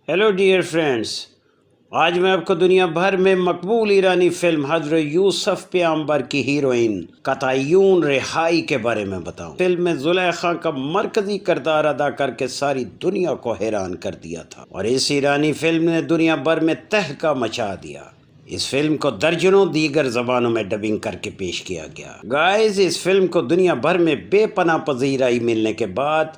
Hello dear friends, आज मैं आपको दुनिया भर में मकबूल ईरानी फिल्म हज़रत यूसुफ पैगंबर की हीरोइन कतायून रिहाई के बारे में बताऊं। फिल्म में जुलेखा का मरकजी किरदार अदा करके सारी दुनिया को हैरान कर दिया था और इस ईरानी फिल्म ने दुनिया भर में तहलका मचा दिया। इस फिल्म को दर्जनों दीगर ज़बानों में डबिंग करके पेश किया गया। गाइस, इस फिल्म को दुनिया भर में बेपनाह पजीराई मिलने के बाद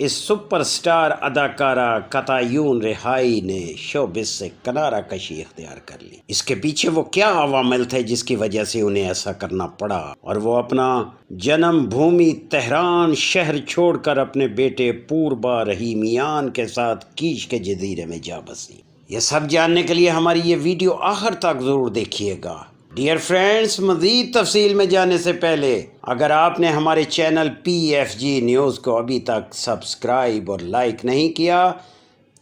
इस सुपरस्टार अदाकारा कतायून रिहाई ने शोबिस से किनारा कशी इख्तियार कर ली। इसके पीछे वो क्या अवामिल थे जिसकी वजह से उन्हें ऐसा करना पड़ा और वो अपना जन्म भूमि तेहरान शहर छोड़कर अपने बेटे पूर्बा रहीमियान के साथ कीश के जजीरे में जा बसी। ये सब जानने के लिए हमारी ये वीडियो आखिर तक ज़रूर देखिएगा। डियर फ्रेंड्स, मज़ीद तफसील में जाने से पहले अगर आपने हमारे चैनल PFG न्यूज़ को अभी तक सब्सक्राइब और लाइक नहीं किया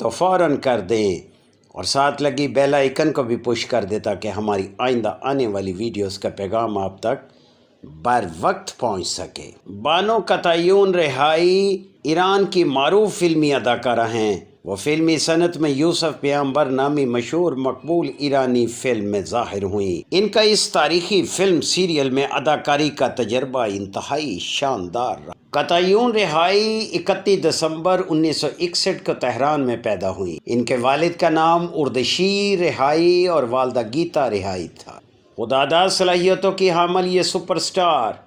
तो फ़ौरन कर दें और साथ लगी बेल आइकन को भी पुश कर दें ताकि हमारी आइंदा आने वाली वीडियोस का पैगाम आप तक बर वक्त पहुँच सके। बानो कतायून रिहाई ईरान की मारूफ फिल्मी अदाकारा हैं। वो फिल्मी सनत में यूसुफ पैगंबर नामी मशहूर मकबूल ईरानी फिल्म में ज़ाहिर हुई। इनका इस तारीखी फिल्म सीरियल में अदाकारी का तजर्बा इंतहाई शानदार रहा। कतायून रिहाई 31 दिसंबर 1961 को तेहरान में पैदा हुई। इनके वालिद का नाम उर्दशी रिहाई और वालदा गीता रिहाई था। खुदादाद सलाहियतों की हामिल ये सुपरस्टार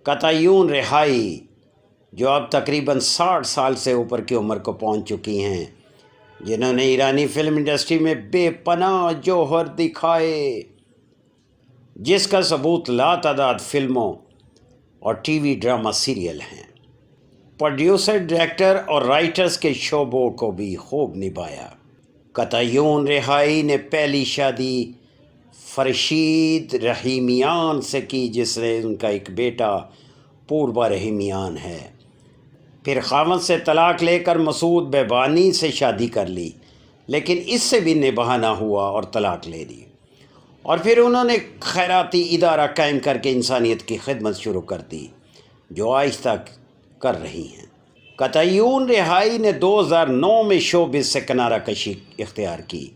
कतायून रिहाई, जो अब तकरीबन 60 साल से ऊपर की उम्र को पहुंच चुकी हैं, जिन्होंने ईरानी फिल्म इंडस्ट्री में बेपनाह जौहर दिखाए, जिसका सबूत लातादाद फिल्मों और टीवी ड्रामा सीरियल हैं। प्रोड्यूसर, डायरेक्टर और राइटर्स के शोबों को भी खूब निभाया। कतायून रिहाई ने पहली शादी फरशीद रहीमियान से की, जिससे उनका एक बेटा पूर्बा रहीमियान है। फिर खावंद से तलाक लेकर मसूद बेबानी से शादी कर ली, लेकिन इससे भी निभाना ना हुआ और तलाक ले ली। और फिर उन्होंने खैराती इदारा कायम करके इंसानियत की खिदमत शुरू कर दी, जो आज तक कर रही हैं। कतायून रिहाई ने 2009 में शोबिस से किनारा कशी इख्तियार की,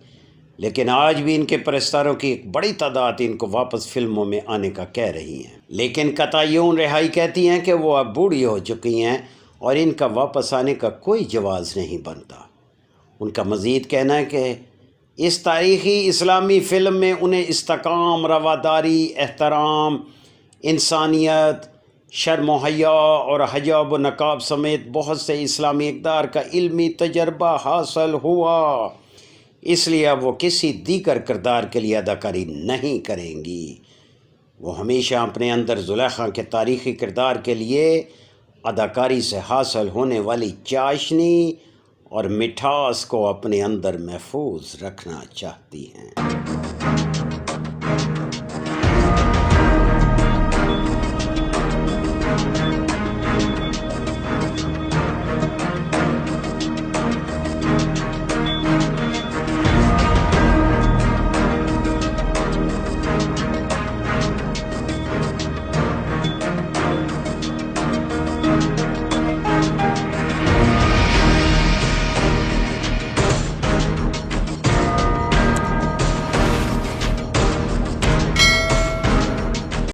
लेकिन आज भी इनके परस्तारों की एक बड़ी तादाद इनको वापस फिल्मों में आने का कह रही हैं। लेकिन कतायून रिहाई कहती हैं कि वो अब बूढ़ी हो चुकी हैं और इनका वापस आने का कोई जवाज़ नहीं बनता। उनका मज़ीद कहना है कि इस तारीख़ी इस्लामी फ़िल्म में उन्हें इस्तकाम, रवादारी, एहतराम, इंसानियत, शर्म हया और हजाब व नकाब समेत बहुत से इस्लामी इक़दार का इल्मी तजर्बा हासिल हुआ। इसलिए अब वो किसी दीगर किरदार के लिए अदाकारी नहीं करेंगी। वो हमेशा अपने अंदर जुलेखा के तारीख़ी किरदार के लिए अदाकारी से हासिल होने वाली चाशनी और मिठास को अपने अंदर महफूज रखना चाहती हैं।